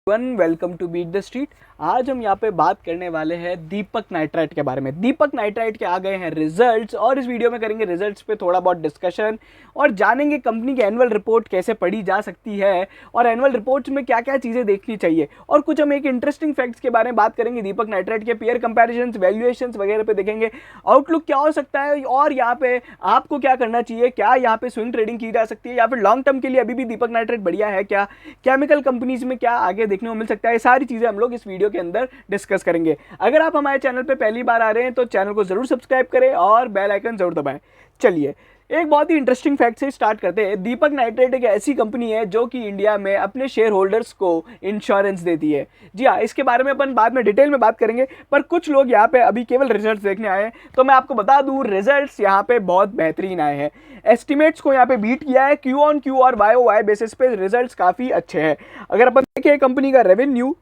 Welcome to beat the street. आज हम यहाँ पे बात करने वाले हैं दीपक नाइट्राइट के बारे में। दीपक नाइट्राइट के आ गए हैं रिजल्ट्स और इस वीडियो में करेंगे रिजल्ट्स पे थोड़ा बहुत डिस्कशन और जानेंगे कंपनी की एनुअल रिपोर्ट कैसे पढ़ी जा सकती है और एनुअल रिपोर्ट्स में क्या क्या चीज़ें देखनी चाहिए और कुछ हम एक इंटरेस्टिंग फैक्ट्स के बारे में बात करेंगे। दीपक नाइट्राइट के पेयर कंपैरिजन, वैल्यूएशन वगैरह पे देखेंगे, आउटलुक क्या हो सकता है और यहाँ पे आपको क्या करना चाहिए, क्या यहाँ पे स्विंग ट्रेडिंग की जा सकती है या फिर लॉन्ग टर्म के लिए अभी भी दीपक नाइट्राइट बढ़िया है क्या, केमिकल कंपनीज में क्या आगे देखने को मिल सकता है। सारी चीजें हम लोग इस वीडियो के अंदर डिस्कस करेंगे। अगर आप हमारे चैनल पे पहली बार आ रहे हैं तो चैनल को जरूर सब्सक्राइब करें और बेल आइकन जरूर दबाएं। चलिए एक बहुत ही इंटरेस्टिंग फैक्ट से स्टार्ट करते हैं। दीपक नाइट्राइट एक ऐसी कंपनी है जो कि इंडिया में अपने शेयर होल्डर्स को इंश्योरेंस देती है। जी हाँ, इसके बारे में अपन बाद में डिटेल में बात करेंगे, पर कुछ लोग यहाँ पे अभी केवल रिजल्ट्स देखने आए हैं तो मैं आपको बता दूं रिजल्ट्स यहाँ पे बहुत बेहतरीन आए हैं। एस्टिमेट्स को यहाँ पे बीट किया है, क्यू ऑन क्यू और वाई ओ वाई बेसिस पे रिजल्ट्स काफ़ी अच्छे हैं। अगर अपन देखें कंपनी का रेवेन्यू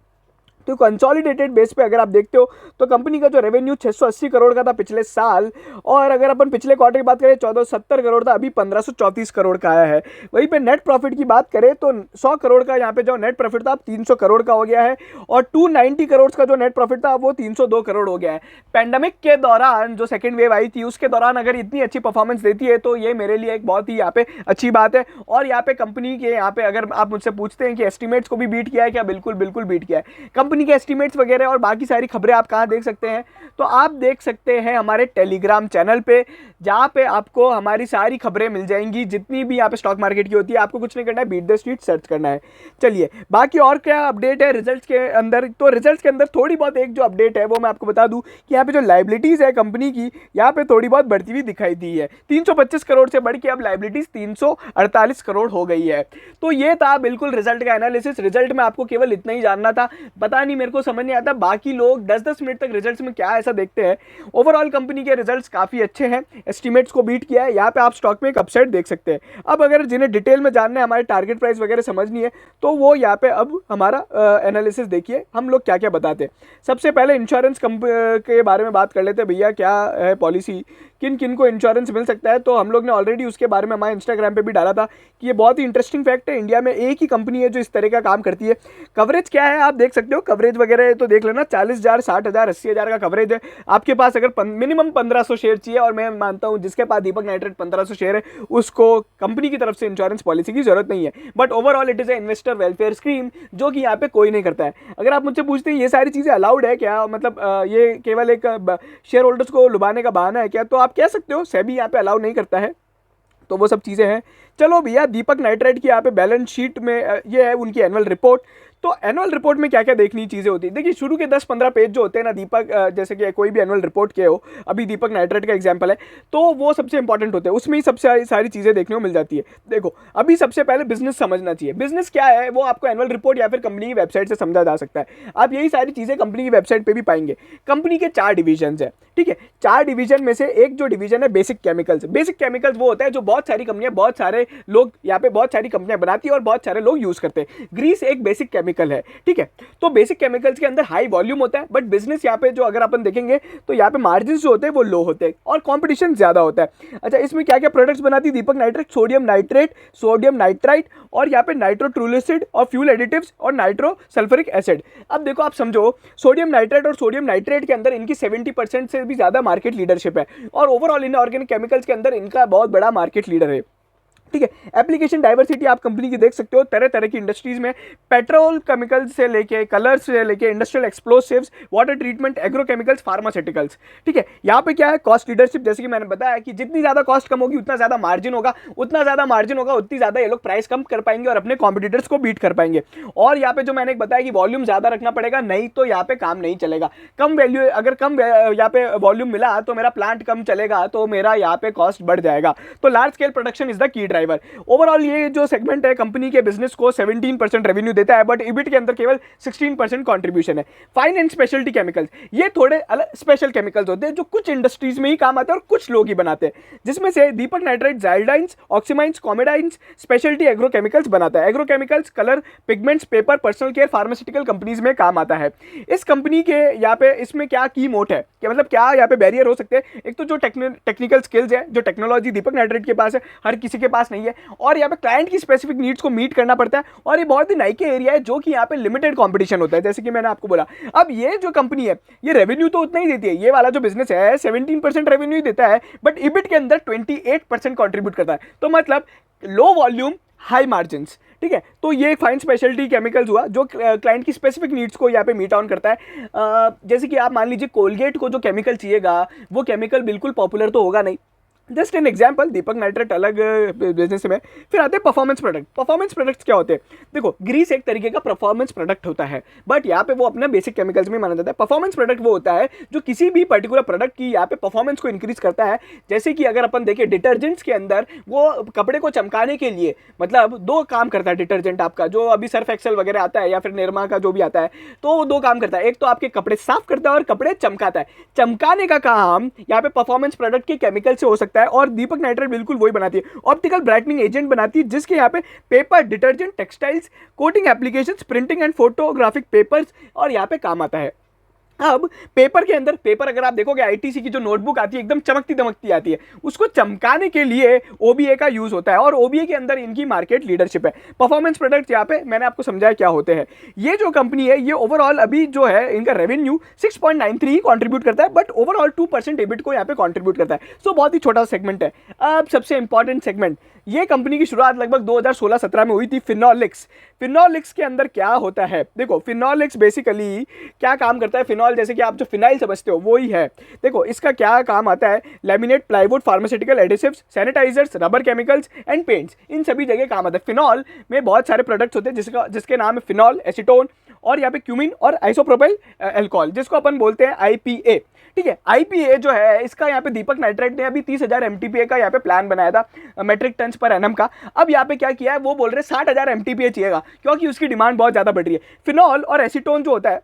तो कंसोलिडेटेड बेस पे अगर आप देखते हो तो कंपनी का जो रेवेन्यू 680 करोड़ का था पिछले साल, और अगर अपन पिछले क्वार्टर की बात करें 1470 करोड़ था, अभी 1534 करोड़ का आया है। वहीं पे नेट प्रॉफिट की बात करें तो 100 करोड़ का यहाँ पे जो नेट प्रॉफिट था अब 300 करोड़ का हो गया है और 290 करोड़ का जो नेट प्रॉफिट था वो 302 करोड़ हो गया है। पैंडेमिक के दौरान जो सेकेंड वेव आई थी उसके दौरान अगर इतनी अच्छी परफॉर्मेंस देती है तो ये मेरे लिए एक बहुत ही यहाँ पे अच्छी बात है। और यहाँ पे कंपनी के यहाँ पे अगर आप मुझसे पूछते हैं कि एस्टिमेट्स को भी बीट किया है क्या, बिल्कुल बिल्कुल बीट किया है। कंपनी के एस्टिमेट्स वगैरह और बाकी सारी खबरें आप कहां देख सकते हैं, तो आप देख सकते हैं हमारे टेलीग्राम चैनल पे, जहां पे आपको हमारी सारी खबरें मिल जाएंगी जितनी भी यहाँ पे स्टॉक मार्केट की होती है। आपको कुछ नहीं करना है, बीट द स्ट्रीट सर्च करना है। चलिए बाकी और क्या अपडेट है रिजल्ट्स के अंदर, तो रिजल्ट्स के अंदर थोड़ी बहुत एक जो अपडेट है वो मैं आपको बता दूं कि यहाँ पे जो लाइबिलिटीज है कंपनी की यहाँ पे थोड़ी बहुत बढ़ती हुई दिखाई दी है। 325 करोड़ से बढ़ के अब लाइबिलिटीज 348 करोड़ हो गई है। तो ये था बिल्कुल रिजल्ट का एनालिसिस। रिजल्ट में आपको केवल इतना ही जानना था, पता नहीं मेरे को समझ नहीं आता बाकी लोग 10-10 मिनट तक रिजल्ट्स में क्या ऐसा देखते हैं। ओवरऑल कंपनी के रिजल्ट्स काफी अच्छे हैं, एस्टिमेट्स को बीट किया है। यहाँ पे आप स्टॉक में एक अपसाइड देख सकते हैं। अब अगर जिन्हें डिटेल में जानना है, हमारे टारगेट प्राइस वगैरह समझनी है, तो वो यहाँ पे अब हमारा एनालिसिस देखिए हम लोग क्या क्या बताते हैं। सबसे पहले इंश्योरेंस के बारे में बात कर लेते हैं। भैया क्या है पॉलिसी, किन किन को इंश्योरेंस मिल सकता है, तो हम लोग ने ऑलरेडी उसके बारे में हमारे इंस्टाग्राम पे भी डाला था कि ये बहुत ही इंटरेस्टिंग फैक्ट है। इंडिया में एक ही कंपनी है जो इस तरह का काम करती है। कवरेज क्या है आप देख सकते हो, कवरेज वगैरह तो देख लेना, 40,000, 60,000, 80,000 का कवरेज है। आपके पास अगर मिनिमम 1500 शेयर चाहिए, और मैं मानता हूं जिसके पास दीपक नाइट्राइट 1500 शेयर है उसको कंपनी की तरफ से इंश्योरेंस पॉलिसी की जरूरत नहीं है। But overall it is a investor welfare scheme जो कि यहाँ पे कोई नहीं करता है। अगर आप मुझसे पूछते हैं ये सारी चीजें अलाउड है क्या, मतलब ये केवल एक शेयर होल्डर्स को लुभाने का बहाना है क्या, तो आप कह सकते हो सेबी यहाँ पे अलाउ नहीं करता है। तो वो सब चीज़ें हैं। चलो भैया दीपक नाइट्राइट की यहाँ पे बैलेंस शीट में ये है उनकी एनुअल रिपोर्ट। तो एनुअल रिपोर्ट में क्या क्या देखनी चीज़ें होती है, देखिए शुरू के 10-15 पेज जो होते हैं ना दीपक, जैसे कि कोई भी एनुअल रिपोर्ट के हो, अभी दीपक नाइट्राइट का एग्जांपल है, तो वो सबसे इंपॉर्टेंट होते हैं, उसमें ही सबसे सारी चीज़ें देखने को मिल जाती है। देखो अभी सबसे पहले बिजनेस समझना चाहिए। बिजनेस क्या है वो आपको एनुअल रिपोर्ट या फिर कंपनी की वेबसाइट से समझा जा सकता है। आप यही सारी चीज़ें कंपनी की वेबसाइट पर भी पाएंगे। कंपनी के 4 डिवीजन है, ठीक है। 4 डिवीजन में से एक जो डिवीजन है बेसिक केमिकल्स। बेसिक केमिकल्स वो होता है जो बहुत सारी कंपनियां, बहुत सारे लोग यहाँ पे बहुत सारी कंपनियां बनाती है और बहुत सारे लोग यूज करते हैं। ग्रीस एक बेसिक केमिकल है, ठीक है। तो बेसिक केमिकल्स के अंदर हाई वॉल्यूम होता है, बट बिजनेस यहाँ पे जो अगर अपन देखेंगे तो यहाँ पे मार्जिन जो होते हैं वो लो होते हैं और कॉम्पिटिशन ज्यादा होता है। अच्छा, इसमें क्या क्या प्रोडक्ट्स बनाती है Deepak nitrite, sodium nitrate, sodium nitrite, और यहाँ पे नाइट्रोट्रूलिसिड और फ्यूल एडिटिव्स और नाइट्रो सल्फ्यूरिक एसिड। अब देखो आप समझो, सोडियम नाइट्राइट और सोडियम नाइट्रेट के अंदर इनकी 70% से भी ज्यादा मार्केट लीडरशिप है और ओवरऑल इनऑर्गेनिक केमिकल्स के अंदर इनका बहुत बड़ा मार्केट लीडर है, ठीक है। एप्लीकेशन डाइवर्सिटी आप कंपनी की देख सकते हो, तरह तरह की इंडस्ट्रीज में, पेट्रोल केमिकल्स से लेके कलर्स से लेके industrial explosives, water treatment, agrochemicals, pharmaceuticals, ठीक है। यहाँ पे क्या है कॉस्ट लीडरशिप, जैसे कि मैंने बताया कि जितनी ज्यादा कॉस्ट कम होगी उतना ज्यादा मार्जिन होगा, उतना ज्यादा मार्जिन होगा उतनी ज्यादा ये लोग प्राइस कम कर पाएंगे और अपने कॉम्पिटिटर्स को बीट कर पाएंगे। और यहाँ पे जो मैंने बताया कि वॉल्यूम ज्यादा रखना पड़ेगा, नहीं तो यहाँ पे काम नहीं चलेगा। कम वैल्यू, अगर कम यहाँ पे वॉल्यूम मिला तो मेरा प्लांट कम चलेगा, तो मेरा यहाँ पे कॉस्ट बढ़ जाएगा। तो large scale production is the key driver. Overall ये जो सेगमेंट है कंपनी के बिजनेस को 17% रेवेन्यू देता है, बट इबिट के अंदर केवल 16% कंट्रीब्यूशन है। फाइन एंड स्पेशलिटी केमिकल्स, ये थोड़े अलग स्पेशल केमिकल्स होते हैं जो कुछ इंडस्ट्रीज में ही काम आते हैं और कुछ लोग ही बनाते हैं, जिसमें से दीपक नाइट्राइट जाइल्डाइंस, ऑक्सीमाइंस, कॉमेडाइंस, स्पेशलिटी एग्रोकेमिकल्स बनाता है। Agrochemicals, colour, pigments, paper, personal care, pharmaceutical companies में काम आता है। इस कंपनी के यहाँ पे इसमें क्या की मोट है, क्या मतलब क्या यहाँ पे बैरियर हो सकते हैं। एक तो जो टेक्निकल स्किल्स है, जो टेक्नोलॉजी दीपक नाइट्रेट के पास है, हर किसी के पास नहीं है, और यहाँ पे क्लाइंट की स्पेसिफिक नीड्स को मीट करना पड़ता है, और ये बहुत ही नई के एरिया है जो कि यहाँ पे लिमिटेड कॉम्पिटिशन होता है, जैसे कि मैंने आपको बोला। अब ये जो कंपनी है ये रेवेन्यू तो उतना ही देती है, ये वाला जो बिजनेस है 17% रेवेन्यू ही देता है, बट इबिट के अंदर 28% कॉन्ट्रीब्यूट करता है। तो मतलब लो वॉल्यूम हाई मार्जिन, ठीक है। तो ये एक फाइन स्पेशलिटी केमिकल्स हुआ जो क्लाइंट की स्पेसिफिक नीड्स को यहाँ पे मीट ऑन करता है। जैसे कि आप मान लीजिए कोलगेट को जो केमिकल चाहिएगा वो केमिकल बिल्कुल पॉपुलर तो होगा नहीं। Just an example, Deepak nitrate अलग बिजनेस में। फिर आते हैं परफॉर्मेंस प्रोडक्ट। परफॉर्मेंस प्रोडक्ट्स क्या होते हैं? देखो, ग्रीस एक तरीके का परफॉर्मेंस प्रोडक्ट होता है, बट यहाँ पे वो अपने बेसिक केमिकल्स में माना जाता है। परफॉर्मेंस प्रोडक्ट वो होता है जो किसी भी पर्टिकुलर प्रोडक्ट की यहाँ पे परफॉर्मेंस को इंक्रीज करता है। जैसे कि अगर अपन देखें डिटर्जेंट्स के अंदर, वो कपड़े को चमकाने के लिए मतलब दो काम करता है डिटर्जेंट आपका, जो अभी सर्फ एक्सेल वगैरह आता है या फिर निरमा का जो भी आता है, तो वो दो काम करता है। एक तो आपके कपड़े साफ करता है और कपड़े चमकाता है। चमकाने का काम यहाँ पे परफॉर्मेंस प्रोडक्ट के केमिकल से हो सकता है, और दीपक नाइट्रेट बिल्कुल वही बनाती है। ऑप्टिकल ब्राइटनिंग एजेंट बनाती है, जिसके यहाँ पे paper, detergent, textiles, coating applications, printing and photographic papers और यहाँ पे काम आता है। अब पेपर के अंदर, पेपर अगर आप देखोगे आईटीसी की जो नोटबुक आती है एकदम चमकती दमकती आती है, उसको चमकाने के लिए ओबीए का यूज होता है, और ओबीए के अंदर इनकी मार्केट लीडरशिप है। परफॉर्मेंस प्रोडक्ट यहाँ पे मैंने आपको समझाया क्या होते हैं। ये जो कंपनी है ये ओवरऑल अभी जो है इनका रेवेन्यू 6.93 कॉन्ट्रीब्यूट करता है, बट ओवरऑल 2% एबिट को यहाँ पे कॉन्ट्रीब्यूट करता है। सो बहुत ही छोटा सेगमेंट है। अब सबसे इंपॉर्टेंट सेगमेंट, ये कंपनी की शुरुआत लगभग 2016-17 में हुई थी, फिनोलिक्स। फिनोलिक्स के अंदर क्या होता है? देखो, फिनोलिक्स बेसिकली क्या काम करता है? फिनॉल जैसे कि आप जो फिनाइल समझते हो वो ही है। देखो, इसका क्या काम आता है? Laminate, plywood, pharmaceutical adhesives, sanitisers, rubber chemicals and paints, इन सभी जगह काम आता है। फिनॉल में बहुत सारे प्रोडक्ट्स होते हैं जिसके नाम है फिनॉल, एसीटोन और यहाँ पे क्यूमिन और आइसोप्रोपाइल अल्कोहल, जिसको अपन बोलते हैं आईपीए। ठीक है, आईपीए जो है इसका यहाँ पे दीपक नाइट्रेट ने अभी 30,000 एमटीपीए का यहाँ पे प्लान बनाया था मेट्रिक टन पर एनम का। अब यहाँ पे क्या किया है, वो बोल रहे 60,000 एमटीपीए चाहिएगा, क्योंकि उसकी डिमांड बहुत ज्यादा बढ़ रही है। फिनॉल और एसीटोन जो होता है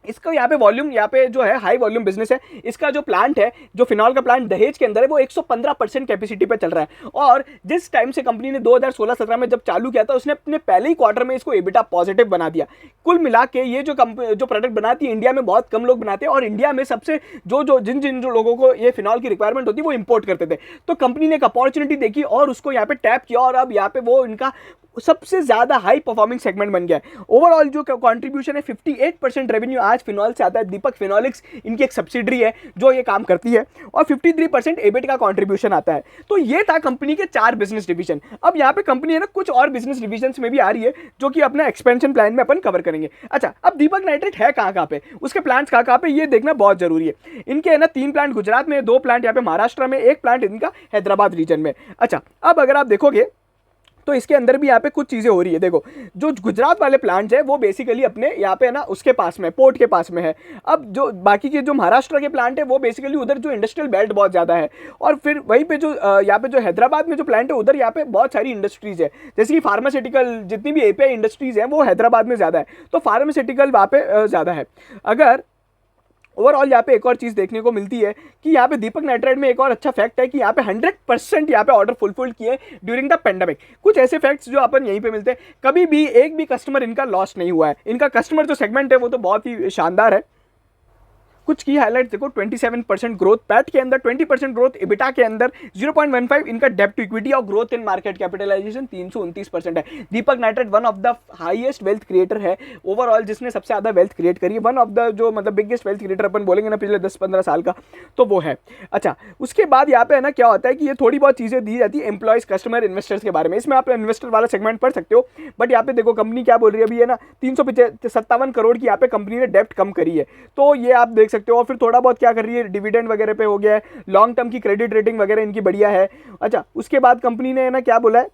इसका यहाँ पे वॉल्यूम, यहाँ पे जो है हाई वॉल्यूम बिजनेस है। इसका जो प्लांट है, जो फिनॉल का प्लांट दहेज के अंदर है, वो 115% कैपेसिटी पे चल रहा है। और जिस टाइम से कंपनी ने 2016-17 में जब चालू किया था, उसने अपने पहले ही क्वार्टर में इसको एबिटा पॉजिटिव बना दिया। कुल मिला के ये जो प्रोडक्ट बनाती है, इंडिया में बहुत कम लोग बनाते हैं, और इंडिया में सबसे जिन लोगों को ये फिनॉल की रिक्वायरमेंट होती है वो इंपोर्ट करते थे। तो कंपनी ने एक अपॉर्चुनिटी देखी और उसको यहाँ पे टैप किया, और अब यहाँ पे वो इनका सबसे ज्यादा हाई परफॉर्मिंग सेगमेंट बन गया है। ओवरऑल जो कंट्रीब्यूशन है 58% रेवेन्यू आज फिनॉल से आता है। दीपक फिनोलिक्स इनकी एक सब्सिडरी है जो ये काम करती है, और 53% एबिट का कंट्रीब्यूशन आता है। तो ये था कंपनी के 4 बिजनेस डिवीजन। अब यहाँ पे कंपनी है ना कुछ और बिजनेस डिवीजन में भी आ रही है, जो कि अपना एक्सपेंशन प्लान में अपन कवर करेंगे। अच्छा, अब दीपक नाइट्रेट है कहाँ पे, उसके प्लांट्स कहाँ पे, ये देखना बहुत जरूरी है। इनके है ना 3 प्लांट गुजरात में, 2 प्लांट यहाँ पे महाराष्ट्र में, 1 प्लांट इनका हैदराबाद रीजन में। अच्छा, अब अगर आप देखोगे तो इसके अंदर भी यहाँ पे कुछ चीजें हो रही है। देखो, जो गुजरात वाले प्लांट्स है वो बेसिकली अपने यहाँ पे ना उसके पास में, पोर्ट के पास में है। अब जो बाकी के जो महाराष्ट्र के प्लांट है वो बेसिकली उधर जो इंडस्ट्रियल बेल्ट बहुत ज्यादा है, और फिर वहीं पे जो यहाँ पे जो हैदराबाद में जो प्लांट है उधर यहाँ पे बहुत सारी इंडस्ट्रीज है, जैसे कि फार्मास्यूटिकल जितनी भी एपीआई इंडस्ट्रीज है वो हैदराबाद में ज्यादा है, तो फार्मास्यूटिकल वहाँ पे ज्यादा है। अगर ओवरऑल यहाँ पे एक और चीज देखने को मिलती है कि यहाँ पे दीपक नाइट्रेट में एक और अच्छा फैक्ट है कि यहाँ पे 100% यहाँ पे ऑर्डर फुलफिल किए ड्यूरिंग द पेंडेमिक। कुछ ऐसे फैक्ट्स जो अपन यहीं पे मिलते हैं, कभी भी एक भी कस्टमर इनका लॉस नहीं हुआ है। इनका कस्टमर जो सेगमेंट है वो तो बहुत ही शानदार है। कुछ की हाईलाइट देखो, 27% ग्रोथ पैट के अंदर, 20% ग्रोथ इबिटा के अंदर, 0.15 इनका डेब्ट टू इक्विटी, और ग्रोथ इन मार्केट कैपिटलाइजेशन 329% है। Deepak nitrate one of the highest wealth creator है ओवरऑल, जिसने सबसे ज्यादा वेल्थ क्रिएट करी है। वन ऑफ द जो मतलब बिगेस्ट वेल्थ क्रिएटर अपन बोलेंगे ना पिछले 10-15 साल का, तो वो है। अच्छा, उसके बाद यहाँ पे है ना क्या होता है कि ये थोड़ी बहुत चीजें दी जाती है एम्प्लॉयज, कस्टमर, इन्वेस्टर्स के बारे में। इसमें आप इन्वेस्टर वाला सेगमेंट पढ़ सकते हो, बट यहाँ पे देखो कंपनी क्या बोल रही है अभी है ना, 357 करोड़ की यहाँ पे कंपनी ने डेप्ट कम करी है, तो ये आप देख सकते हो। और फिर थोड़ा बहुत क्या कर रही है, डिविडेंड वगैरह पे हो गया है, लॉन्ग टर्म की क्रेडिट रेटिंग वगैरह इनकी बढ़िया है। अच्छा, उसके बाद कंपनी ने ना क्या बोला है,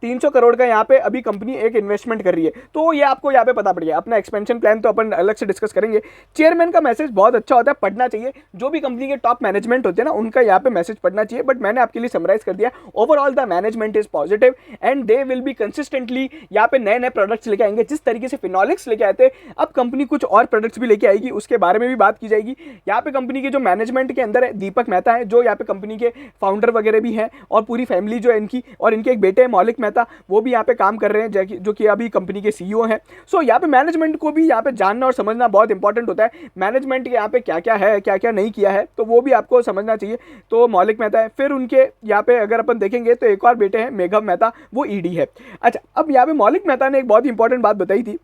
300 करोड़ का यहाँ पे अभी कंपनी एक इन्वेस्टमेंट कर रही है, तो ये आपको यहाँ पे पता पड़ गया। अपना एक्सपेंशन प्लान तो अपन अलग से डिस्कस करेंगे। चेयरमैन का मैसेज बहुत अच्छा होता है, पढ़ना चाहिए। जो भी कंपनी के टॉप मैनेजमेंट होते हैं ना उनका यहाँ पे मैसेज पढ़ना चाहिए, बट मैंने आपके लिए समराइज कर दिया। Overall the management is positive and they will be consistently यहाँ पे नए नए प्रोडक्ट्स लेके आएंगे। जिस तरीके से फिनोलिक्स लेके आए थे, अब कंपनी कुछ और प्रोडक्ट्स भी लेके आएगी, उसके बारे में भी बात की जाएगी। यहाँ पे कंपनी के जो मैनेजमेंट के अंदर है, दीपक मेहता है जो यहाँ पे कंपनी के फाउंडर वगैरह भी हैं, और पूरी फैमिली जो है इनकी, और इनके एक बेटे हैं मौलिक मेहता, मेहता वो भी यहाँ पे काम कर रहे हैं, जो कि अभी कंपनी के सीईओ हैं। सो यहाँ पे मैनेजमेंट को भी यहाँ पे जानना और समझना बहुत इंपॉर्टेंट होता है। मैनेजमेंट के यहाँ पे क्या क्या है, क्या क्या नहीं किया है, तो वो भी आपको समझना चाहिए। तो मौलिक मेहता है, फिर उनके यहाँ पे अगर अपन देखेंगे तो एक और बेटे हैं मेघम मेहता, वो ईडी है। अच्छा, अब यहाँ पे मौलिक मेहता ने एक बहुत ही इंपॉर्टेंट बात बताई थी,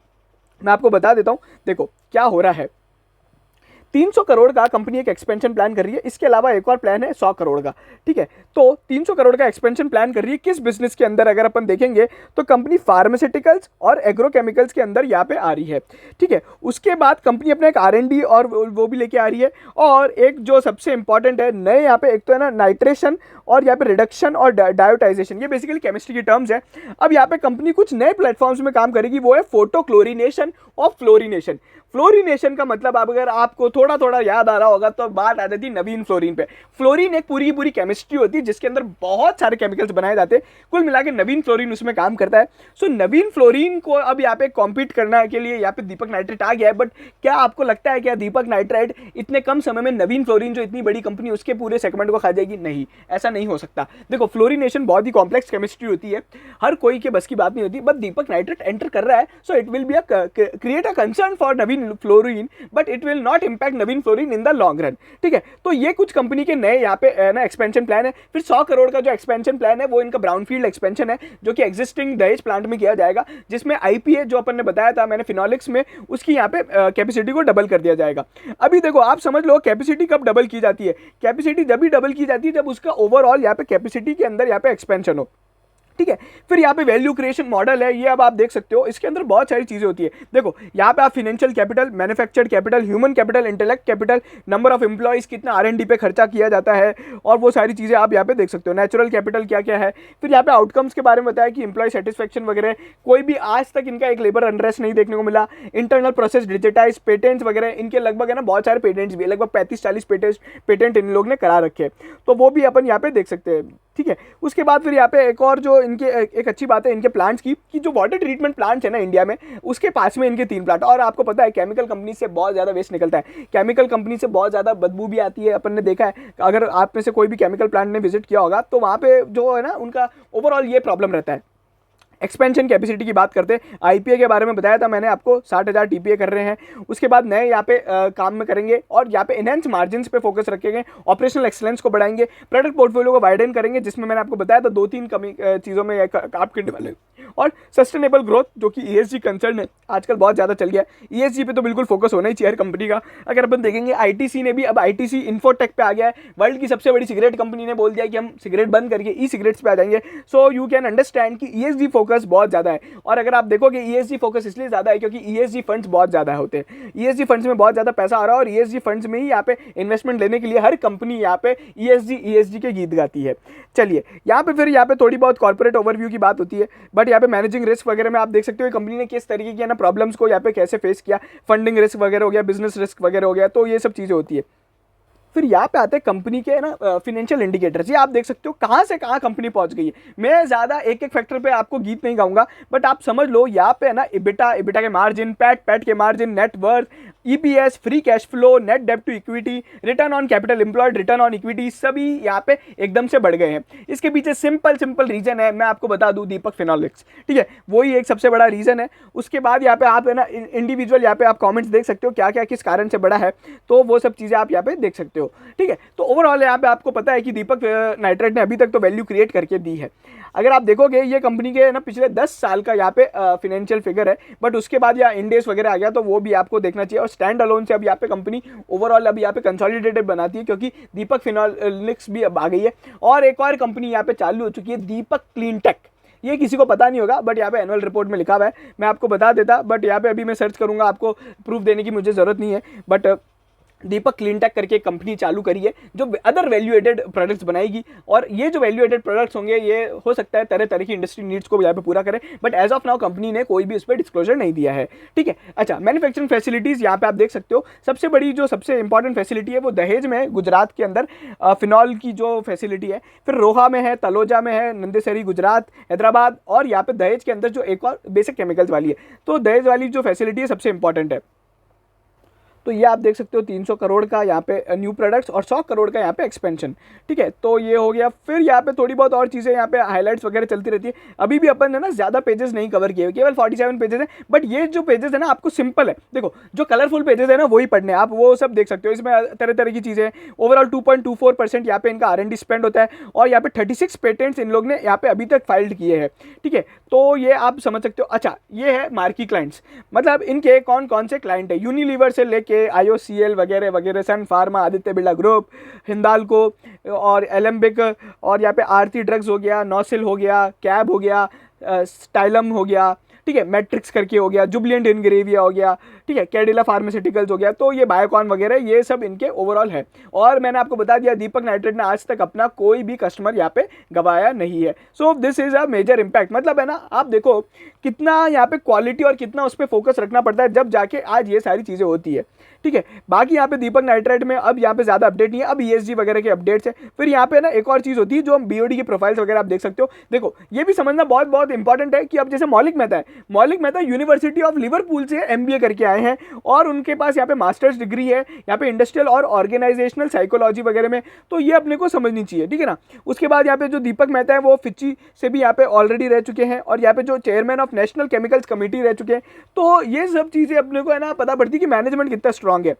मैं आपको बता देता हूँ। देखो क्या हो रहा है, 300 करोड़ का कंपनी एक एक्सपेंशन प्लान कर रही है, इसके अलावा एक और प्लान है 100 करोड़ का। ठीक है, तो 300 करोड़ का एक्सपेंशन प्लान कर रही है किस बिजनेस के अंदर, अगर अपन देखेंगे तो कंपनी फार्मास्यूटिकल्स और एग्रोकेमिकल्स के अंदर यहाँ पे आ रही है। ठीक है, उसके बाद कंपनी अपना एक R&D और वो भी लेके आ रही है। और एक जो सबसे इंपॉर्टेंट है नए यहाँ पे, एक तो है ना नाइट्रेशन और यहाँ पे रिडक्शन और डायोटाइजेशन, ये बेसिकली केमिस्ट्री की टर्म्स है। अब यहाँ पे कंपनी कुछ नए प्लेटफॉर्म्स में काम करेगी, वो है फोटो क्लोरिनेशन और फ्लोरिनेशन। फ्लोरिनेशन का मतलब अब अगर आपको थोड़ा थोड़ा याद आ रहा होगा तो बात आ जाती है नवीन फ्लोरीन पे। फ्लोरीन एक पूरी पूरी केमिस्ट्री होती है जिसके अंदर बहुत सारे केमिकल्स बनाए जाते हैं, कुल मिला के नवीन फ्लोरीन उसमें काम करता है। सो नवीन फ्लोरीन को अब यहाँ पे कॉम्पीट करने के लिए यहाँ पे दीपक नाइट्रेट आ गया है। बट क्या आपको लगता है क्या दीपक नाइट्रेट इतने कम समय में नवीन फ्लोरीन जो इतनी बड़ी कंपनी उसके पूरे सेगमेंट को खा जाएगी? नहीं, ऐसा नहीं हो सकता। देखो फ्लोरिनेशन बहुत ही कॉम्प्लेक्स केमिस्ट्री होती है, हर कोई के बस की बात नहीं होती। बट दीपक नाइट्रेट एंटर कर रहा है, so it will be create a concern for Naveen fluorine, but it will not impact Naveen fluorine in the long run. ठीक है, तो ये कुछ कंपनी के नए यहाँ पे ना एक्सपेंशन प्लान है। फिर 100 करोड़ का जो एक्सपेंशन प्लान है वो इनका ब्राउनफील्ड एक्सपेंशन है, जो कि एग्जिस्टिंग दहेज प्लांट में किया जाएगा, जिसमें आईपीए जो अपन ने बताया था मैंने फिनोलिक्स में, उसकी यहाँ पे कैपेसिटी को डबल कर दिया जाएगा। अभी देखो आप समझ लो कैपेसिटी कब डबल की जाती है, कैपेसिटी जब भी डबल की जाती है जब उसका ओवरऑल यहाँ पे कैपेसिटी के अंदर यहाँ पे एक्सपेंशन हो। ठीक है, फिर यहाँ पे वैल्यू क्रिएशन मॉडल है, ये अब आप देख सकते हो, इसके अंदर बहुत सारी चीजें होती है। देखो यहाँ पे आप financial capital, manufactured capital, human capital, intellect capital, number of employees, कितना R&D पे खर्चा किया जाता है, और वो सारी चीजें आप यहाँ पे देख सकते हो। नेचुरल कैपिटल क्या क्या है, फिर यहाँ पे आउटकम्स के बारे में बताया कि एम्प्लॉय सेटिस्फेक्शन वगैरह, कोई भी आज तक इनका एक लेबर अनरेस्ट नहीं देखने को मिला। इंटरनल प्रोसेस डिजिटाइज, पेटेंट्स वगैरह इनके लगभग है ना बहुत सारे पेटेंट्स भी, लगभग 35-40 पेटेंट इन लोग ने करा रखे, तो वो भी अपन यहाँ पे देख सकते हैं। ठीक है, उसके बाद फिर यहाँ पे एक और जो इनके एक अच्छी बात है इनके प्लांट्स की, कि जो वाटर ट्रीटमेंट प्लांट्स है ना इंडिया में, उसके पास में इनके 3 प्लांट। और आपको पता है केमिकल कंपनी से बहुत ज़्यादा वेस्ट निकलता है, केमिकल कंपनी से बहुत ज़्यादा बदबू भी आती है, अपन ने देखा है। अगर आप में से कोई भी केमिकल प्लांट ने विजिट किया होगा तो वहाँ पे जो है ना उनका ओवरऑल ये प्रॉब्लम रहता है। एक्सपेंशन कैपेसिटी की बात करते हैं, आईपीए के बारे में बताया था मैंने आपको, 60,000 टीपीए कर रहे हैं। उसके बाद नए यहाँ पे काम में करेंगे और यहाँ पे इनहेंस मार्जिन्स पे फोकस रखेंगे, ऑपरेशनल एक्सलेंस को बढ़ाएंगे, प्रोडक्ट पोर्टफोलियो को वाइडन करेंगे, जिसमें मैंने आपको बताया था 2-3 चीज़ों में आप करने वाले, और सस्टेनेबल ग्रोथ जो कि ESG कंसर्न है आजकल बहुत ज़्यादा चल गया है। ESG पे तो बिल्कुल फोकस होना ही चाहिए हर कंपनी का। अगर अपन देखेंगे ITC ने भी, अब ITC इन्फोटेक पे आ गया है, वर्ल्ड की सबसे बड़ी सिगरेट कंपनी ने बोल दिया कि हम सिगरेट बंद करके ई सिगरेट्स पे आ जाएंगे। सो यू कैन अंडरस्टैंड कि ESG फोकस बहुत ज़्यादा है। और अगर आप देखोगे ESG फोकस इसलिए ज़्यादा है क्योंकि ESG फंड्स बहुत ज़्यादा होते हैं, ESG फंड्स में बहुत ज़्यादा पैसा आ रहा है, और ESG फंड्स में ही यहाँ पे इन्वेस्टमेंट लेने के लिए हर कंपनी यहाँ पे ESG के गीत गाती है। चलिए यहाँ पे फिर यहाँ पे थोड़ी बहुत कॉर्पोरेट ओवरव्यू की बात होती है, बट यहाँ पे मैनेजिंग रिस्क वगैरह में आप देख सकते हो कंपनी ने किस तरीके की ना प्रॉब्लम्स को यहाँ पे कैसे फेस किया, फंडिंग रिस्क वगैरह हो गया, बिजनेस रिस्क वगैरह हो गया, तो ये सब चीज़ें होती है। फिर यहाँ पे आते हैं कंपनी के ना फिनेंशियल इंडिकेटर्स, ये आप देख सकते हो कहाँ से कहाँ कंपनी पहुँच गई है। मैं ज़्यादा एक एक फैक्टर पे आपको गीत नहीं गाऊंगा, बट आप समझ लो यहाँ पे ना EBITDA के मार्जिन, पैट के margin, net worth, EPS, free cash flow, net डेब्ट to equity, return on capital employed, return on equity, सभी यहाँ पे एकदम से बढ़ गए हैं। इसके पीछे सिंपल रीजन है, मैं आपको बता दूं, दीपक फिनोलिक्स। ठीक है, वही एक सबसे बड़ा रीजन है। उसके बाद यहाँ पे आप है ना इंडिविजुअल यहाँ पे आप कमेंट्स देख सकते हो क्या क्या किस कारण से बढ़ा है, तो वो सब चीज़ें आप यहाँ पे देख सकते हो। ठीक है, तो ओवरऑल यहाँ पे आपको पता है कि दीपक नाइट्रेट ने अभी तक तो वैल्यू क्रिएट करके दी है। अगर आप देखोगे ये कंपनी के ना पिछले 10 साल का यहाँ पे फिनेंशियल फिगर है, बट उसके बाद यहाँ इंडेस वगैरह आ गया तो वो भी आपको देखना चाहिए। और स्टैंड अलोन से अब यहाँ पे कंपनी ओवरऑल अब यहाँ पे कंसोलिडेटेड बनाती है, क्योंकि दीपक फिनोलिक्स भी अब आ गई है। और एक और कंपनी यहाँ पे चालू हो चुकी है, दीपक क्लीन टेक। ये किसी को पता नहीं होगा, बट यहाँ पे एनुअल रिपोर्ट में लिखा हुआ है, मैं आपको बता देता, बट यहाँ पे अभी मैं सर्च करूंगा, आपको प्रूफ देने की मुझे जरूरत नहीं है। बट दीपक क्लीन टेक करके एक कंपनी चालू करी है जो अदर वैल्यू एडेड प्रोडक्ट्स बनाएगी, और ये जो वैल्यू एडेड प्रोडक्ट्स होंगे ये हो सकता है तरह तरह की इंडस्ट्री नीड्स को यहाँ पे पूरा करे, but as of now company ने कोई भी उस पर डिस्क्लोजर नहीं दिया है। ठीक है, अच्छा, मैन्युफैक्चरिंग फैसिलिटीज़ यहाँ पे आप देख सकते हो, सबसे बड़ी जो सबसे इंपॉर्टेंट फैसिलिटी है वो दहेज में है, गुजरात के अंदर फिनॉल की जो फैसिलिटी है, फिर रोहा में है, तलोजा में है, नंदेसरी गुजरात, हैदराबाद, और यहाँ पे दहेज के अंदर जो एक और बेसिक केमिकल्स वाली है, तो दहेज वाली जो फैसिलिटी है सबसे इंपॉर्टेंट है। तो ये आप देख सकते हो 300 करोड़ का यहाँ पे न्यू प्रोडक्ट्स और 100 करोड़ का यहाँ पे एक्सपेंशन, ठीक है। तो ये हो गया। फिर यहाँ पे थोड़ी बहुत और चीज़ें यहाँ पे हाईलाइट्स वगैरह चलती रहती है। अभी भी अपन है ना ज़्यादा पेजेस नहीं कवर किए, केवल 47 पेजेस है, बट ये जो पेजेस है ना आपको सिंपल है, देखो जो कलरफुल पेजेस है ना वही पढ़ने, आप वो सब देख सकते हो। इसमें तरह तरह की चीज़ें, ओवरऑल 2.24% यहाँ पे इनका R&D स्पेंड होता है और यहाँ पे 36 पेटेंट्स इन लोग ने यहाँ पे अभी तक फाइल्ड किए हैं, ठीक है। तो ये आप समझ सकते हो। अच्छा, ये है मार्की क्लाइंट्स, मतलब इनके कौन कौन से क्लाइंट है। यूनिलीवर से लेके IOCL वगैरह वगैरह, सन फार्मा, आदित्य बिरला ग्रुप, हिंदाल्को और एलेम्बिक, और यहाँ पे आरती ड्रग्स हो गया, नौसिल हो गया, कैब हो गया, स्टाइलम हो गया, ठीक है, मैट्रिक्स करके हो गया, जुबिलेंट इनग्रेविया हो गया, ठीक है, कैडिला फार्मास्यूटिकल्स हो गया। तो ये बायोकॉन वगैरह ये सब इनके ओवरऑल है। और मैंने आपको बता दिया दीपक नाइट्रेट ने आज तक अपना कोई भी कस्टमर यहाँ पे गवाया नहीं है। So this is a major impact. मतलब है ना, आप देखो कितना यहाँ पे क्वालिटी और कितना उस पर फोकस रखना पड़ता है, जब जाके आज ये सारी चीज़ें होती है, ठीक है। बाकी यहाँ पे दीपक नाइट्रेट में अब यहाँ पे ज़्यादा अपडेट नहीं है, अब ESG वगैरह के अपडेट्स है। फिर यहाँ पे ना एक और चीज़ होती है जो हम BOD की प्रोफाइल्स वगैरह आप देख सकते हो। देखो ये भी समझना बहुत बहुत इंपॉर्टेंट है कि अब जैसे मौलिक मेहता है, मौलिक मेहता यूनिवर्सिटी ऑफ लिवरपूल से MBA करके आए हैं और उनके पास यहाँ पे मास्टर्स डिग्री है यहाँ पे इंडस्ट्रियल और ऑर्गेनाइजेशनल साइकोलॉजी वगैरह में, तो ये अपने को समझनी चाहिए, ठीक है ना। उसके बाद यहाँ पे जो दीपक मेहता है वो फिच्ची से भी यहाँ पे ऑलरेडी रह चुके हैं और यहाँ पे जो chairman of national chemicals committee रह चुके हैं। तो ये सब चीज़ें अपने को है ना पता पड़ती है कि मैनेजमेंट कितना स्ट्रांग है,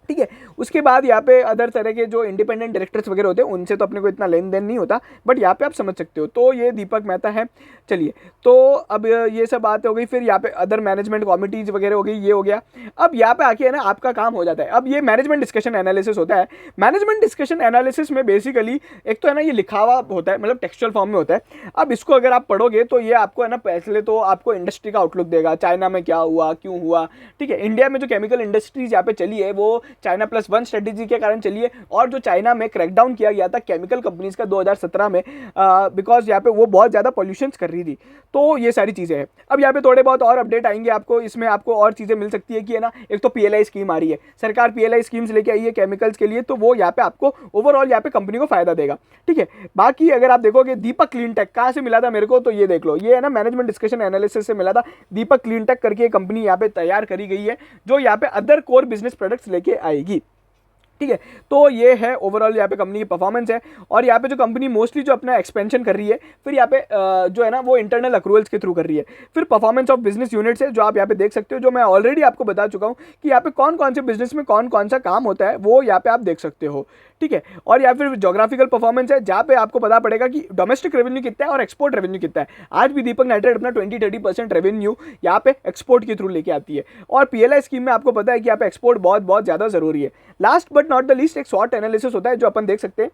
ठीक है। उसके बाद यहाँ पे अदर तरह के जो इंडिपेंडेंट डायरेक्टर्स वगैरह होते हैं उनसे तो अपने को इतना लेन देन नहीं होता, बट यहाँ पे आप समझ सकते हो। तो ये दीपक मेहता है। चलिए, तो अब ये सब बातें हो गई। फिर यहाँ पे अदर मैनेजमेंट कमिटीज वगैरह हो गई, ये हो गया। अब यहाँ पे आके है ना आपका काम हो जाता है। अब ये मैनेजमेंट डिस्कशन एनालिसिस होता है। मैनेजमेंट डिस्कशन एनालिसिस में बेसिकली एक तो है ना ये लिखा हुआ होता है, मतलब टेक्सचुअल फॉर्म में होता है। अब इसको अगर आप पढ़ोगे तो ये आपको है ना पहले तो आपको इंडस्ट्री का आउटलुक देगा, चाइना में क्या हुआ, क्यों हुआ, ठीक है। इंडिया में जो केमिकल इंडस्ट्रीज यहाँ पे चली है वो China+1 स्ट्रेटेजी के कारण चलिए, और जो चाइना में क्रैकडाउन किया गया था केमिकल कंपनीज का 2017 में, बिकॉज यहाँ पे वो बहुत ज़्यादा पॉल्यूशन कर रही थी। तो ये सारी चीज़ें हैं। अब यहाँ पे थोड़े बहुत और अपडेट आएंगे आपको, इसमें आपको और चीज़ें मिल सकती है कि है ना, एक तो PLI स्कीम आ रही है, सरकार PLI स्कीम्स लेके आई है केमिकल्स के लिए, तो वो यहाँ पे आपको ओवरऑल यहाँ पे कंपनी को फायदा देगा, ठीक है। बाकी अगर आप देखोगे दीपक क्लीन टेक कहाँ से मिला था मेरे को, तो ये देख लो, ये है ना मैनेजमेंट डिस्कशन एनालिसिस से मिला था। दीपक क्लीन टेक करके कंपनी यहाँ पे तैयार करी गई है जो यहाँ पे अदर कोर बिजनेस प्रोडक्ट्स लेके आएगी, ठीक है। तो ये है ओवरऑल यहाँ पे कंपनी की परफॉर्मेंस है। और यहाँ पे जो कंपनी मोस्टली जो अपना एक्सपेंशन कर रही है, फिर यहाँ पे जो है ना वो इंटरनल अक्रूवल्स के थ्रू कर रही है। फिर परफॉर्मेंस ऑफ बिजनेस यूनिट्स है जो आप यहाँ पे देख सकते हो, जो मैं ऑलरेडी आपको बता चुका हूँ कि यहाँ पे कौन कौन से बिजनेस में कौन कौन सा काम होता है, वो यहाँ पे आप देख सकते हो, ठीक है। और या फिर जोग्राफिकल परफॉर्मेंस है जहाँ पे आपको पता पड़ेगा कि डोमेस्टिक रेवेन्यू कितना है और एक्सपोर्ट रेवेन्यू कितना है। आज भी दीपक नाइट्रेट अपना 20-30% रेवेन्यू यहाँ पे एक्सपोर्ट के थ्रू लेके आती है। और PLI स्कीम में आपको पता है कि यहाँ पे एक्सपोर्ट बहुत बहुत ज़्यादा जरूरी है। Last but not the least एक शॉर्ट एनालिसिस होता है जो अपन देख सकते हैं।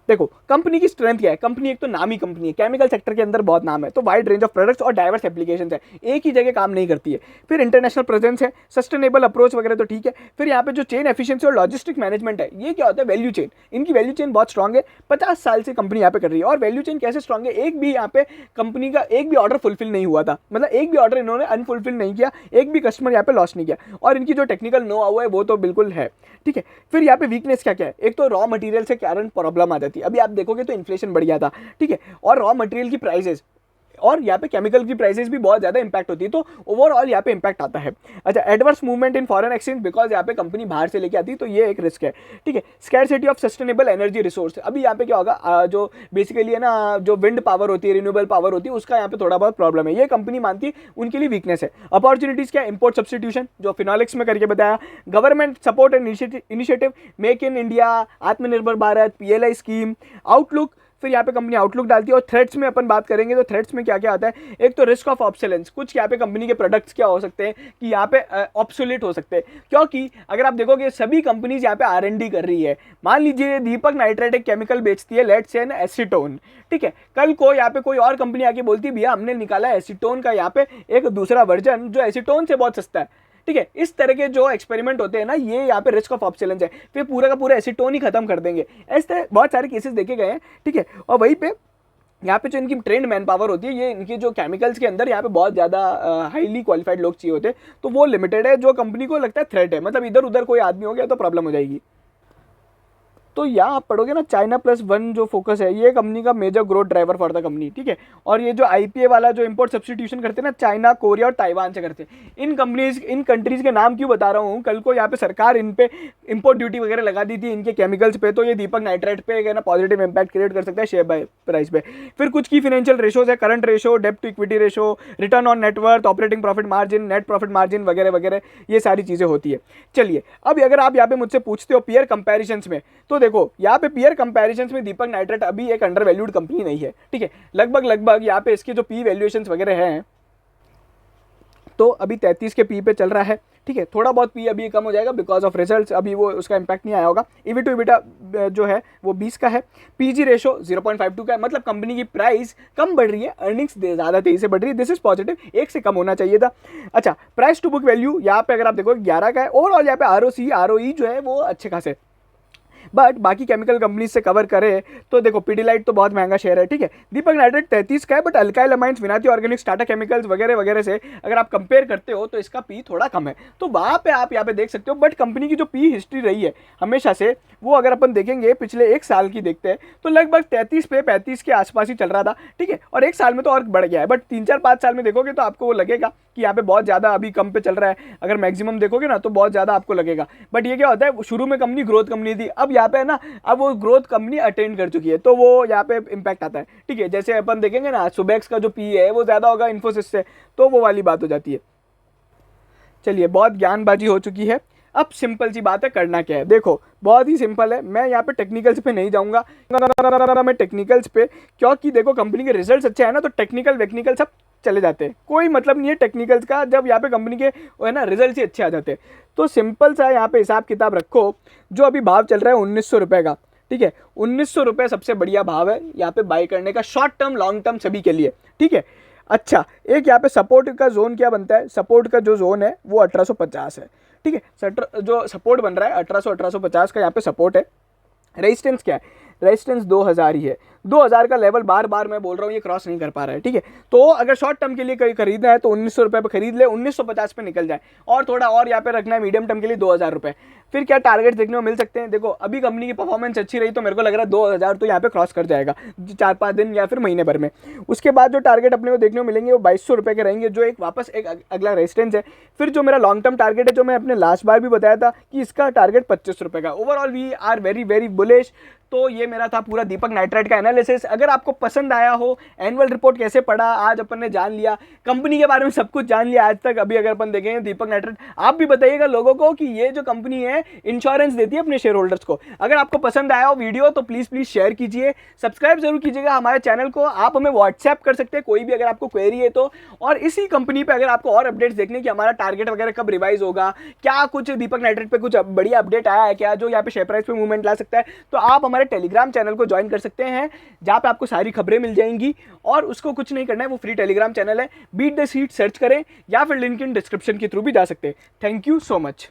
देखो कंपनी की स्ट्रेंथ क्या है, कंपनी एक तो नामी कंपनी है, केमिकल सेक्टर के अंदर बहुत नाम है, तो वाइड रेंज ऑफ प्रोडक्ट्स और डाइवर्स एप्लीकेशंस है, एक ही जगह काम नहीं करती है। फिर इंटरनेशनल प्रेजेंस है, सस्टेनेबल अप्रोच वगैरह तो ठीक है। फिर यहाँ पे जो चेन एफिशिएंसी और लॉजिस्टिक मैनेजमेंट है, ये क्या होता है, वैल्यू चेन, इनकी वैल्यू चेन बहुत स्ट्रॉग है। 50 साल से कंपनी यहाँ पे कर रही है। और वैल्यू चेन कैसे स्ट्रॉग है, एक भी यहाँ पे कंपनी का एक भी ऑर्डर फुलफिल नहीं हुआ था, मतलब एक भी ऑर्डर इन्होंने अनफुलफिल नहीं किया, एक भी कस्टमर यहाँ पे लॉस नहीं किया। और इनकी जो टेक्निकल नो हाउ है वो तो बिल्कुल है, ठीक है। फिर यहाँ पे वीकनेस क्या क्या है, एक तो रॉ मटेरियल से कारण प्रॉब्लम आ जाती है। अभी आप देखोगे तो इन्फ्लेशन बढ़ गया था, ठीक है, और रॉ मटेरियल की प्राइसेस और यहाँ पे केमिकल की प्राइसेस भी बहुत ज़्यादा इंपैक्ट होती है, तो ओवरऑल यहाँ पे इंपैक्ट आता है। अच्छा, adverse movement in foreign exchange, because यहाँ पे कंपनी बाहर से लेके आती है, तो ये एक रिस्क है, ठीक है। Scarcity of sustainable energy resource, अभी यहाँ पे क्या होगा, जो बेसिकली है ना जो विंड पावर होती है, रिन्यूएबल पावर होती है, उसका यहाँ पे थोड़ा बहुत प्रॉब्लम है, ये कंपनी मानती है, उनके लिए वीकनेस है। अपॉर्चुनिटीज़ क्या, इंपोर्ट सब्सटीट्यूशन जो फिनॉलिक्स में करके बताया, government support and initiative, make in India, आत्मनिर्भर भारत, PLI स्कीम, आउटलुक। फिर यहाँ पे कंपनी आउटलुक डालती है। और थ्रेट्स में अपन बात करेंगे तो थ्रेट्स में क्या क्या आता है, एक तो रिस्क ऑफ ऑब्सोलेंस, कुछ यहाँ पे कंपनी के प्रोडक्ट्स क्या हो सकते हैं कि यहाँ पे ऑब्सोलेट हो सकते हैं, क्योंकि अगर आप देखोगे सभी कंपनीज यहाँ पे R&D कर रही है। मान लीजिए दीपक नाइट्रेट एक केमिकल बेचती है, लेट्स से एसीटोन, ठीक है, कल को यहाँ पे कोई और कंपनी आके बोलती है भैया हमने निकाला एसीटोन का यहाँ पे एक दूसरा वर्जन जो एसीटोन से बहुत सस्ता है, ठीक है। इस तरह के जो एक्सपेरिमेंट होते हैं ना, ये यहाँ पे रिस्क ऑफ ऑब्सोलेंस है, फिर पूरा का पूरा एसीटोन ही खत्म कर देंगे। इस तरह बहुत सारे केसेस देखे गए हैं, ठीक है। और वहीं पे यहाँ पे जो इनकी ट्रेंड मैन पावर होती है, ये इनकी जो केमिकल्स के अंदर यहाँ पे बहुत ज़्यादा हाईली क्वालिफाइड लोग चाहिए होते हैं, तो वो लिमिटेड है, जो कंपनी को लगता है थ्रेट है, मतलब इधर उधर कोई आदमी हो गया तो प्रॉब्लम हो जाएगी। तो यहाँ आप पढ़ोगे ना, चाइना प्लस वन जो फोकस है ये कंपनी का major growth driver for the company, ठीक है। और ये जो IPA वाला जो इंपोर्ट सब्सटीट्यूशन करते हैं ना, चाइना, कोरिया और ताइवान से करते हैं। इन कंपनीज, इन कंट्रीज के नाम क्यों बता रहा हूँ, कल को यहाँ पे सरकार इन पे इंपोर्ट ड्यूटी वगैरह लगा दी थी इनके केमिकल्स पे, तो ये दीपक नाइट्राइट पे है ना पॉजिटिव इंपैक्ट क्रिएट कर सकता है शेयर प्राइस पे। फिर कुछ की फाइनेंशियल रेशोज है, करंट रेशो, डेब्ट to equity ratio, return on net worth, operating profit margin, net profit margin वगैरह वगैरह, ये सारी चीजें होती है। चलिए अब अगर आप यहाँ पे मुझसे पूछते हो पीयर कंपैरिजंस में, तो देखो यहाँ पे पीयर कंपैरिजंस में दीपक नाइट्राइट अभी एक अंडर वैल्यूड कंपनी नहीं है, ठीक है। लगभग यहाँ पे इसके जो पी वैल्यूएशंस वगैरह हैं तो अभी 33 के पी पे चल रहा है, ठीक है। थोड़ा बहुत पी अभी कम हो जाएगा बिकॉज ऑफ रिजल्ट्स, अभी वो उसका इंपैक्ट नहीं आया होगा। ईवी टू इबिटा जो है वो 20 का है। पीजी रेशो 0.52 का है, मतलब कंपनी की प्राइस कम बढ़ रही है, अर्निंग्स ज़्यादा तेजी से बढ़ रही है, दिस इज पॉजिटिव, 1 से कम होना चाहिए था। अच्छा, प्राइस टू बुक वैल्यू यहाँ पे अगर आप देखो 11 का है। ओवरऑल यहाँ पे ROE जो है वो अच्छे खासे, बट बाकी केमिकल कंपनी से कवर करे तो देखो पीडीलाइट तो बहुत महंगा शेयर है, ठीक है। दीपक नाइट्राइट 33 का है, but alkyl amines, Vinati Organics, Tata chemicals वगैरह वगैरह से अगर आप कंपेयर करते हो तो इसका पी थोड़ा कम है, तो वहाँ पे आप यहाँ पे देख सकते हो। बट कंपनी की जो पी हिस्ट्री रही है हमेशा से, वो अगर अपन देखेंगे पिछले 1 साल की देखते हैं तो लगभग 33 पे 35 के आसपास ही चल रहा था, ठीक है। और 1 साल में तो और बढ़ गया है, बट 3-4-5 साल में देखोगे तो आपको वो लगेगा कि यहाँ पे बहुत ज़्यादा अभी कम पे चल रहा है। अगर मैक्सिमम देखोगे ना तो बहुत ज़्यादा आपको लगेगा, बट ये क्या होता है, शुरू में कंपनी ग्रोथ कंपनी थी, अब यहाँ पे है ना, अब वो ग्रोथ कंपनी अटेंड कर चुकी है, तो वो यहाँ पे इंपैक्ट आता है, ठीक है। जैसे अपन देखेंगे ना, सुबेक्स का जो पी है वो ज़्यादा होगा इन्फोसिस से, तो वो वाली बात हो जाती है। चलिए, बहुत ज्ञानबाजी हो चुकी है, अब सिंपल सी बात है, करना क्या है। देखो बहुत ही सिंपल है, मैं यहाँ पे टेक्निकल्स पे नहीं जाऊँगा, मैं टेक्निकल्स पे, क्योंकि देखो कंपनी के रिजल्ट्स अच्छे हैं ना, तो टेक्निकल वेक्निकल सब चले जाते हैं, कोई मतलब नहीं है टेक्निकल्स का, जब यहाँ पे कंपनी के वो है ना रिजल्ट ही अच्छे आ जाते हैं। तो सिंपल सा यहाँ पे हिसाब किताब रखो, जो अभी भाव चल रहा है 1900 रुपये का, ठीक है। 1900 रुपये सबसे बढ़िया भाव है यहाँ पे बाई करने का, शॉर्ट टर्म लॉन्ग टर्म सभी के लिए, ठीक है। अच्छा, एक यहाँ पे सपोर्ट का जोन क्या बनता है, सपोर्ट का जो जोन है वो 1850 है, ठीक है। जो सपोर्ट बन रहा है 1850 का यहाँ पे सपोर्ट है। रेजिस्टेंस क्या है, रेजिस्टेंस 2000 ही है, 2000 का लेवल बार बार मैं बोल रहा हूँ ये क्रॉस नहीं कर पा रहा है, ठीक है। तो अगर शॉर्ट टर्म के लिए कहीं खरीदना है तो 1900 रुपये पर खरीद ले, 1950 पे निकल जाए, और थोड़ा और यहाँ पे रखना है मीडियम टर्म के लिए 2000 रुपये। फिर क्या टारगेट देखने को मिल सकते हैं, देखो अभी कंपनी की परफॉर्मेंस अच्छी रही तो मेरे को लग रहा है 2000 तो यहाँ पे क्रॉस कर जाएगा 4-5 दिन या फिर महीने भर में। उसके बाद जो टारगेट अपने को देखने को मिलेंगे वो 2200 रुपये के रहेंगे, जो एक वापस एक अगला रेजिस्टेंस है। फिर जो मेरा लॉन्ग टर्म टारगेट है, जो मैं अपने लास्ट बार भी बताया था कि इसका टारगेट 2500 रुपये का। Overall we are very very bullish. तो ये मेरा था पूरा दीपक नाइट्राइट का एनालिसिस। अगर आपको पसंद आया हो, एनुअल रिपोर्ट कैसे पढ़ा, आज अपन ने जान लिया, कंपनी के बारे में सब कुछ जान लिया आज तक। अभी अगर अपन देखेंगे दीपक नाइट्राइट, आप भी बताइएगा लोगों को कि ये जो कंपनी है इंश्योरेंस देती है अपने शेयर होल्डर्स को। अगर आपको पसंद आया हो वीडियो तो प्लीज शेयर कीजिए, सब्सक्राइब जरूर कीजिएगा हमारे चैनल को। आप हमें व्हाट्सएप कर सकते हैं कोई भी अगर आपको क्वेरी है तो। और इसी कंपनी पे अगर आपको और अपडेट्स देखने की, हमारा टारगेट वगैरह कब रिवाइज होगा, क्या कुछ दीपक नाइट्राइट पे कुछ बढ़िया अपडेट आया है क्या जो यहाँ पे शेयर प्राइस पे मूवमेंट ला सकता है, तो आप हमारे टेलीग्राम चैनल को ज्वाइन कर सकते हैं, जहां पे आपको सारी खबरें मिल जाएंगी। और उसको कुछ नहीं करना है, वो फ्री टेलीग्राम चैनल है, बीट द सीट सर्च करें या फिर लिंक इन डिस्क्रिप्शन के थ्रू भी जा सकते हैं। Thank you so much.